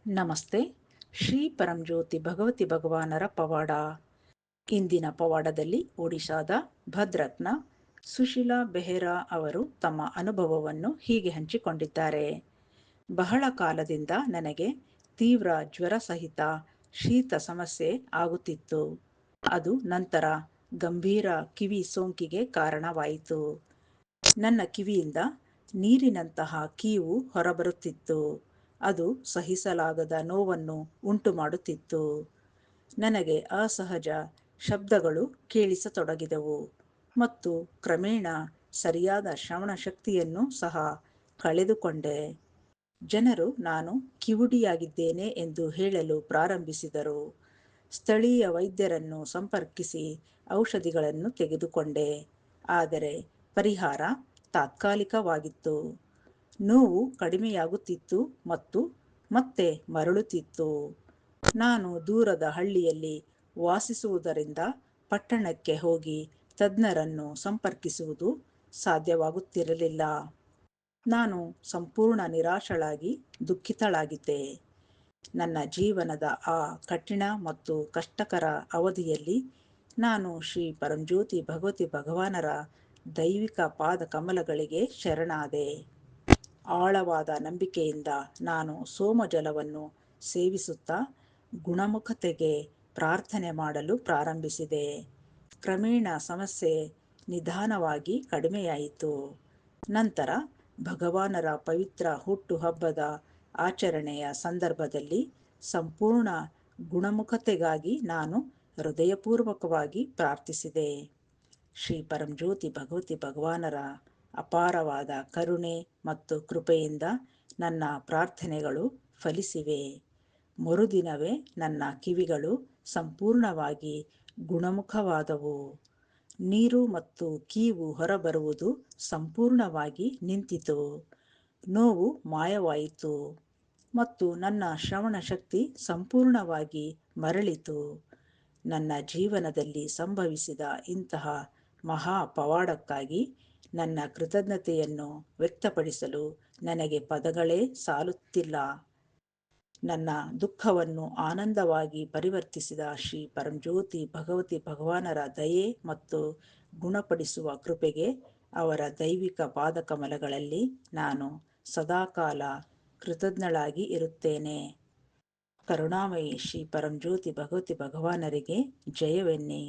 ನಮಸ್ತೆ. ಶ್ರೀ ಪರಂಜ್ಯೋತಿ ಭಗವತಿ ಭಗವಾನರ ಪವಾಡ. ಇಂದಿನ ಪವಾಡದಲ್ಲಿ ಒಡಿಶಾದ ಭದ್ರಕ್ನ ಸುಶೀಲಾ ಬೆಹೆರಾ ಅವರು ತಮ್ಮ ಅನುಭವವನ್ನು ಹೀಗೆ ಹಂಚಿಕೊಂಡಿದ್ದಾರೆ. ಬಹಳ ಕಾಲದಿಂದ ನನಗೆ ತೀವ್ರ ಜ್ವರ ಸಹಿತ ಶೀತ ಸಮಸ್ಯೆ ಆಗುತ್ತಿತ್ತು. ಅದು ನಂತರ ಗಂಭೀರ ಕಿವಿ ಸೋಂಕಿಗೆ ಕಾರಣವಾಯಿತು. ನನ್ನ ಕಿವಿಯಿಂದ ನೀರಿನಂತಹ ಕೀವು ಹೊರಬರುತ್ತಿತ್ತು. ಅದು ಸಹಿಸಲಾಗದ ನೋವನ್ನು ಉಂಟುಮಾಡುತ್ತಿತ್ತು. ನನಗೆ ಅಸಹಜ ಶಬ್ದಗಳು ಕೇಳಿಸತೊಡಗಿದವು ಮತ್ತು ಕ್ರಮೇಣ ಸರಿಯಾದ ಶ್ರವಣ ಶಕ್ತಿಯನ್ನು ಸಹ ಕಳೆದುಕೊಂಡೆ. ಜನರು ನಾನು ಕಿವುಡಿಯಾಗಿದ್ದೇನೆ ಎಂದು ಹೇಳಲು ಪ್ರಾರಂಭಿಸಿದರು. ಸ್ಥಳೀಯ ವೈದ್ಯರನ್ನು ಸಂಪರ್ಕಿಸಿ ಔಷಧಿಗಳನ್ನು ತೆಗೆದುಕೊಂಡೆ. ಆದರೆ ಪರಿಹಾರ ತಾತ್ಕಾಲಿಕವಾಗಿತ್ತು. ನೋವು ಕಡಿಮೆಯಾಗುತ್ತಿತ್ತು ಮತ್ತು ಮತ್ತೆ ಮರಳುತ್ತಿತ್ತು. ನಾನು ದೂರದ ಹಳ್ಳಿಯಲ್ಲಿ ವಾಸಿಸುವುದರಿಂದ ಪಟ್ಟಣಕ್ಕೆ ಹೋಗಿ ತಜ್ಞರನ್ನು ಸಂಪರ್ಕಿಸುವುದು ಸಾಧ್ಯವಾಗುತ್ತಿರಲಿಲ್ಲ. ನಾನು ಸಂಪೂರ್ಣ ನಿರಾಶಳಾಗಿ ದುಃಖಿತಳಾಗಿದ್ದೆ. ನನ್ನ ಜೀವನದ ಆ ಕಠಿಣ ಮತ್ತು ಕಷ್ಟಕರ ಅವಧಿಯಲ್ಲಿ ನಾನು ಶ್ರೀ ಪರಂಜ್ಯೋತಿ ಭಗವತಿ ಭಗವಾನರ ದೈವಿಕ ಪಾದ ಕಮಲಗಳಿಗೆ ಶರಣಾದೆ. ಆಳವಾದ ನಂಬಿಕೆಯಿಂದ ನಾನು ಸೋಮಜಲವನ್ನು ಸೇವಿಸುತ್ತಾ ಗುಣಮುಖತೆಗೆ ಪ್ರಾರ್ಥನೆ ಮಾಡಲು ಪ್ರಾರಂಭಿಸಿದೆ. ಕ್ರಮೇಣ ಸಮಸ್ಯೆ ನಿಧಾನವಾಗಿ ಕಡಿಮೆಯಾಯಿತು. ನಂತರ ಭಗವಾನರ ಪವಿತ್ರ ಹುಟ್ಟುಹಬ್ಬದ ಆಚರಣೆಯ ಸಂದರ್ಭದಲ್ಲಿ ಸಂಪೂರ್ಣ ಗುಣಮುಖತೆಗಾಗಿ ನಾನು ಹೃದಯಪೂರ್ವಕವಾಗಿ ಪ್ರಾರ್ಥಿಸಿದೆ. ಶ್ರೀ ಪರಂಜ್ಯೋತಿ ಭಗವತಿ ಭಗವಾನರ ಅಪಾರವಾದ ಕರುಣೆ ಮತ್ತು ಕೃಪೆಯಿಂದ ನನ್ನ ಪ್ರಾರ್ಥನೆಗಳು ಫಲಿಸಿವೆ. ಮರುದಿನವೇ ನನ್ನ ಕಿವಿಗಳು ಸಂಪೂರ್ಣವಾಗಿ ಗುಣಮುಖವಾದವು. ನೀರು ಮತ್ತು ಕೀವು ಹೊರಬರುವುದು ಸಂಪೂರ್ಣವಾಗಿ ನಿಂತಿತು. ನೋವು ಮಾಯವಾಯಿತು ಮತ್ತು ನನ್ನ ಶ್ರವಣ ಶಕ್ತಿ ಸಂಪೂರ್ಣವಾಗಿ ಮರಳಿತು. ನನ್ನ ಜೀವನದಲ್ಲಿ ಸಂಭವಿಸಿದ ಇಂತಹ ಮಹಾ ಪವಾಡಕ್ಕಾಗಿ ನನ್ನ ಕೃತಜ್ಞತೆಯನ್ನು ವ್ಯಕ್ತಪಡಿಸಲು ನನಗೆ ಪದಗಳೇ ಸಾಲುತ್ತಿಲ್ಲ. ನನ್ನ ದುಃಖವನ್ನು ಆನಂದವಾಗಿ ಪರಿವರ್ತಿಸಿದ ಶ್ರೀ ಪರಂಜ್ಯೋತಿ ಭಗವತಿ ಭಗವಾನರ ದಯೆ ಮತ್ತು ಗುಣಪಡಿಸುವ ಕೃಪೆಗೆ ಅವರ ದೈವಿಕ ಪಾದಕಮಲಗಳಲ್ಲಿ ನಾನು ಸದಾಕಾಲ ಕೃತಜ್ಞಳಾಗಿ ಇರುತ್ತೇನೆ. ಕರುಣಾಮಯಿ ಶ್ರೀ ಪರಂಜ್ಯೋತಿ ಭಗವತಿ ಭಗವಾನರಿಗೆ ಜಯವೆನ್ನಿ.